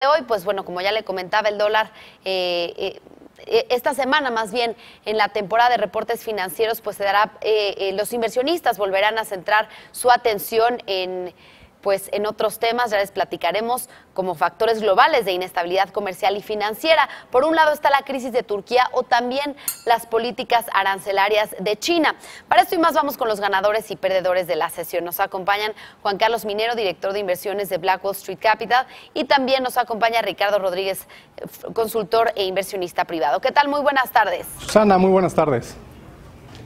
hoy, pues bueno, como ya le comentaba, el dólar esta semana, más bien en la temporada de reportes financieros, pues se dará, los inversionistas volverán a centrar su atención en otros temas. Ya les platicaremos como factores globales de inestabilidad comercial y financiera. Por un lado está la crisis de Turquía o también las políticas arancelarias de China. Para esto y más vamos con los ganadores y perdedores de la sesión. Nos acompañan Juan Carlos Minero, director de inversiones de Black Wall Street Capital, y también nos acompaña Ricardo Rodríguez, consultor e inversionista privado. ¿Qué tal? Muy buenas tardes. Susana, muy buenas tardes.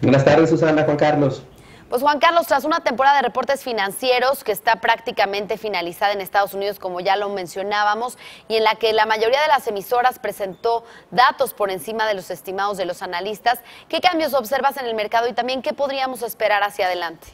Buenas tardes, Susana, Juan Carlos. Pues Juan Carlos, tras una temporada de reportes financieros que está prácticamente finalizada en Estados Unidos, como ya lo mencionábamos, y en la que la mayoría de las emisoras presentó datos por encima de los estimados de los analistas, ¿qué cambios observas en el mercado y también qué podríamos esperar hacia adelante?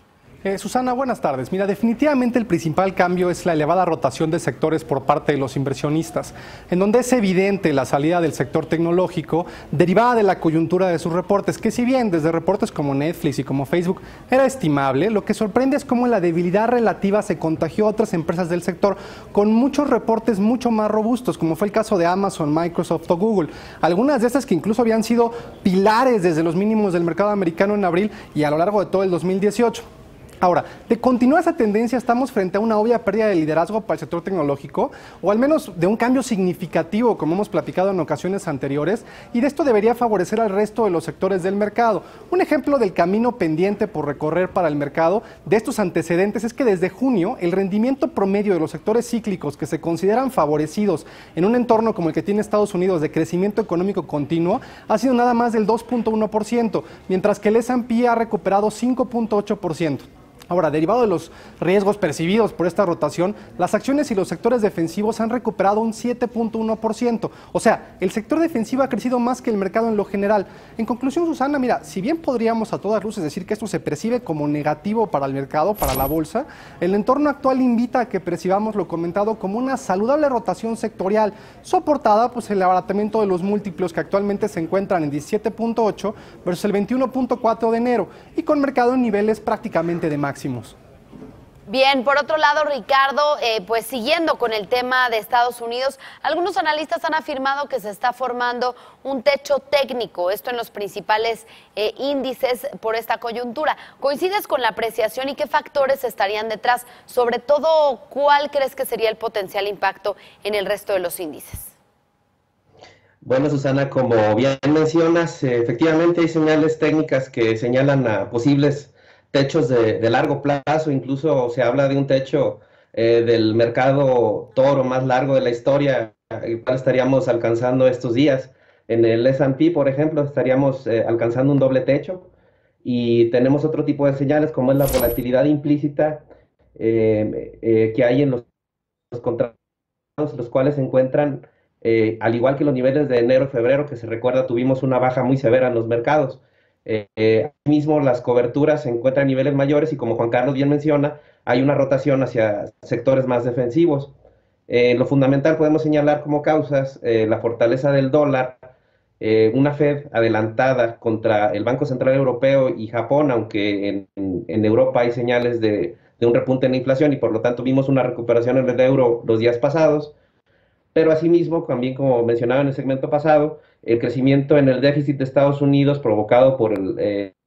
Susana, buenas tardes. Mira, definitivamente el principal cambio es la elevada rotación de sectores por parte de los inversionistas, en donde es evidente la salida del sector tecnológico derivada de la coyuntura de sus reportes, que si bien desde reportes como Netflix y como Facebook era estimable, lo que sorprende es cómo la debilidad relativa se contagió a otras empresas del sector con muchos reportes mucho más robustos, como fue el caso de Amazon, Microsoft o Google. Algunas de estas que incluso habían sido pilares desde los mínimos del mercado americano en abril y a lo largo de todo el 2018. Ahora, de continuar esa tendencia, estamos frente a una obvia pérdida de liderazgo para el sector tecnológico, o al menos de un cambio significativo, como hemos platicado en ocasiones anteriores, y de esto debería favorecer al resto de los sectores del mercado. Un ejemplo del camino pendiente por recorrer para el mercado de estos antecedentes es que desde junio el rendimiento promedio de los sectores cíclicos que se consideran favorecidos en un entorno como el que tiene Estados Unidos de crecimiento económico continuo ha sido nada más del 2.1%, mientras que el S&P ha recuperado 5.8%. Ahora, derivado de los riesgos percibidos por esta rotación, las acciones y los sectores defensivos han recuperado un 7.1%. O sea, el sector defensivo ha crecido más que el mercado en lo general. En conclusión, Susana, mira, si bien podríamos a todas luces decir que esto se percibe como negativo para el mercado, para la bolsa, el entorno actual invita a que percibamos lo comentado como una saludable rotación sectorial, soportada pues el abaratamiento de los múltiplos que actualmente se encuentran en 17.8 versus el 21.4 de enero y con mercado en niveles prácticamente de máximo. Bien, por otro lado, Ricardo, pues siguiendo con el tema de Estados Unidos, algunos analistas han afirmado que se está formando un techo técnico, esto en los principales índices por esta coyuntura. ¿Coincides con la apreciación y qué factores estarían detrás? Sobre todo, ¿cuál crees que sería el potencial impacto en el resto de los índices? Bueno, Susana, como bien mencionas, efectivamente hay señales técnicas que señalan a posibles techos de largo plazo. Incluso se habla de un techo del mercado toro más largo de la historia, el cual estaríamos alcanzando estos días. En el S&P, por ejemplo, estaríamos alcanzando un doble techo, y tenemos otro tipo de señales como es la volatilidad implícita que hay en los contratos, los cuales se encuentran, al igual que los niveles de enero y febrero, que se recuerda tuvimos una baja muy severa en los mercados. Asimismo, las coberturas se encuentran a niveles mayores y, como Juan Carlos bien menciona, hay una rotación hacia sectores más defensivos. Lo fundamental podemos señalar como causas la fortaleza del dólar, una Fed adelantada contra el Banco Central Europeo y Japón, aunque en Europa hay señales de un repunte en la inflación y por lo tanto vimos una recuperación en el euro los días pasados. Pero asimismo, también como mencionaba en el segmento pasado, el crecimiento en el déficit de Estados Unidos provocado por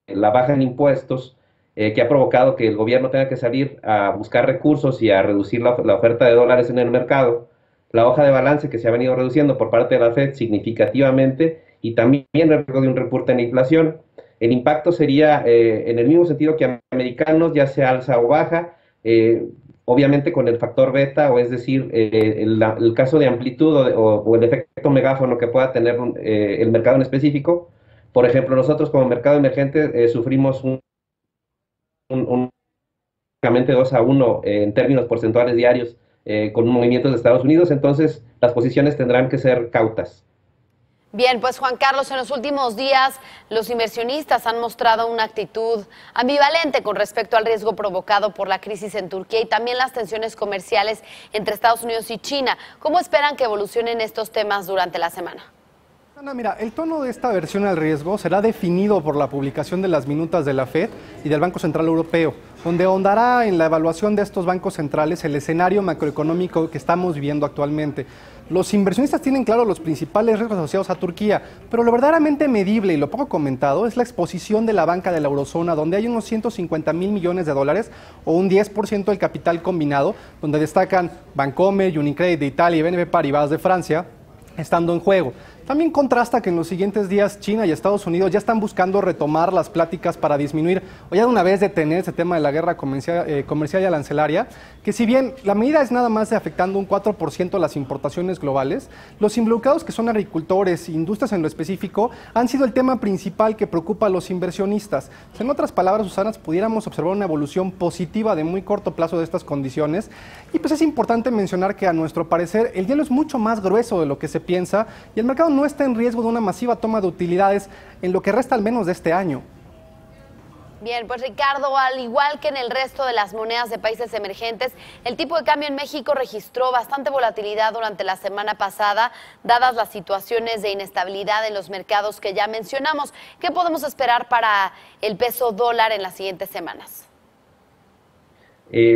la baja en impuestos, que ha provocado que el gobierno tenga que salir a buscar recursos y a reducir la oferta de dólares en el mercado, la hoja de balance que se ha venido reduciendo por parte de la Fed significativamente y también el riesgo de un repunte en la inflación. El impacto sería en el mismo sentido que americanos, ya sea alza o baja, obviamente con el factor beta, o es decir, el caso de amplitud o el efecto megáfono que pueda tener el mercado en específico. Por ejemplo, nosotros como mercado emergente sufrimos un 2-1 en términos porcentuales diarios con movimientos de Estados Unidos, entonces las posiciones tendrán que ser cautas. Bien, pues Juan Carlos, en los últimos días los inversionistas han mostrado una actitud ambivalente con respecto al riesgo provocado por la crisis en Turquía y también las tensiones comerciales entre Estados Unidos y China. ¿Cómo esperan que evolucionen estos temas durante la semana? Ana, mira, el tono de esta aversión al riesgo será definido por la publicación de las minutas de la Fed y del Banco Central Europeo, donde ahondará en la evaluación de estos bancos centrales el escenario macroeconómico que estamos viviendo actualmente. Los inversionistas tienen claro los principales riesgos asociados a Turquía, pero lo verdaderamente medible y lo poco comentado es la exposición de la banca de la eurozona, donde hay unos 150.000 millones de dólares o un 10% del capital combinado, donde destacan Bancomer, Unicredit de Italia y BNP Paribas de Francia, estando en juego. También contrasta que en los siguientes días China y Estados Unidos ya están buscando retomar las pláticas para disminuir o ya de una vez detener ese tema de la guerra comercial y arancelaria, que si bien la medida es nada más afectando un 4% las importaciones globales, los involucrados, que son agricultores e industrias en lo específico, han sido el tema principal que preocupa a los inversionistas. En otras palabras, Susana, pudiéramos observar una evolución positiva de muy corto plazo de estas condiciones, y pues es importante mencionar que a nuestro parecer el hielo es mucho más grueso de lo que se piensa y el mercado no está en riesgo de una masiva toma de utilidades en lo que resta al menos de este año. Bien, pues Ricardo, al igual que en el resto de las monedas de países emergentes, el tipo de cambio en México registró bastante volatilidad durante la semana pasada, dadas las situaciones de inestabilidad en los mercados que ya mencionamos. ¿Qué podemos esperar para el peso dólar en las siguientes semanas?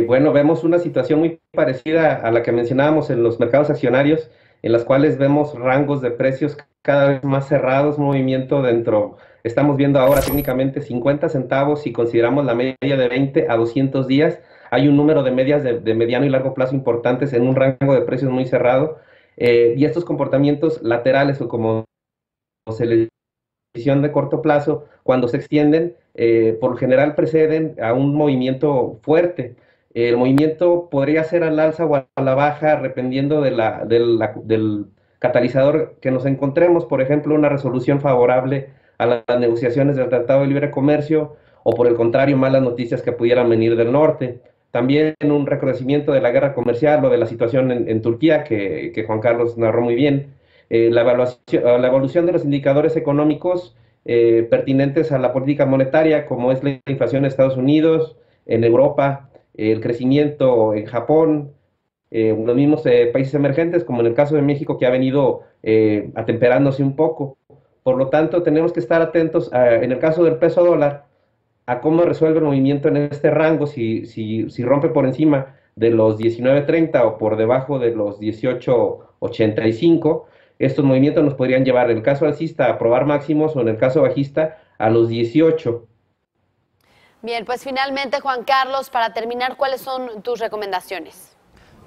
Bueno, vemos una situación muy parecida a la que mencionábamos en los mercados accionarios, en las cuales vemos rangos de precios cada vez más cerrados, movimiento dentro. Estamos viendo ahora técnicamente 50 centavos si consideramos la media de 20 a 200 días. Hay un número de medias de mediano y largo plazo importantes en un rango de precios muy cerrado. Y estos comportamientos laterales, o como se les dice de corto plazo, cuando se extienden, por lo general preceden a un movimiento fuerte. El movimiento podría ser al alza o a la baja, dependiendo del catalizador que nos encontremos, por ejemplo, una resolución favorable a las negociaciones del Tratado de Libre Comercio, o por el contrario, malas noticias que pudieran venir del norte. También un recrudecimiento de la guerra comercial o de la situación en Turquía, que Juan Carlos narró muy bien. La evolución de los indicadores económicos pertinentes a la política monetaria, como es la inflación en Estados Unidos, en Europa, el crecimiento en Japón, los mismos países emergentes, como en el caso de México, que ha venido atemperándose un poco. Por lo tanto, tenemos que estar atentos, en el caso del peso dólar, a cómo resuelve el movimiento en este rango, si rompe por encima de los 19.30 o por debajo de los 18.85. Estos movimientos nos podrían llevar, en el caso alcista, a probar máximos, o en el caso bajista, a los 18. Bien, pues finalmente, Juan Carlos, para terminar, ¿cuáles son tus recomendaciones?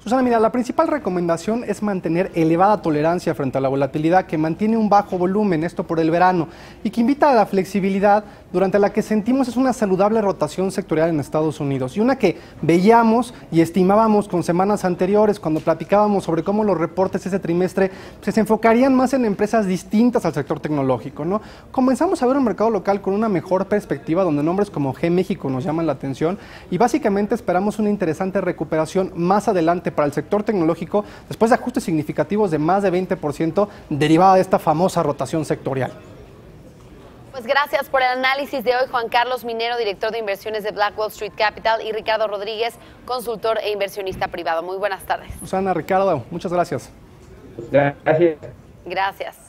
Susana, mira, la principal recomendación es mantener elevada tolerancia frente a la volatilidad, que mantiene un bajo volumen, esto por el verano, y que invita a la flexibilidad, durante la que sentimos es una saludable rotación sectorial en Estados Unidos, y una que veíamos y estimábamos con semanas anteriores, cuando platicábamos sobre cómo los reportes ese trimestre se enfocarían más en empresas distintas al sector tecnológico, ¿no? Comenzamos a ver un mercado local con una mejor perspectiva, donde nombres como G México nos llaman la atención, y básicamente esperamos una interesante recuperación más adelante para el sector tecnológico, después de ajustes significativos de más de 20% derivada de esta famosa rotación sectorial. Pues gracias por el análisis de hoy, Juan Carlos Minero, director de inversiones de Black Wall Street Capital, y Ricardo Rodríguez, consultor e inversionista privado. Muy buenas tardes. Susana, Ricardo, muchas gracias. Gracias. Gracias.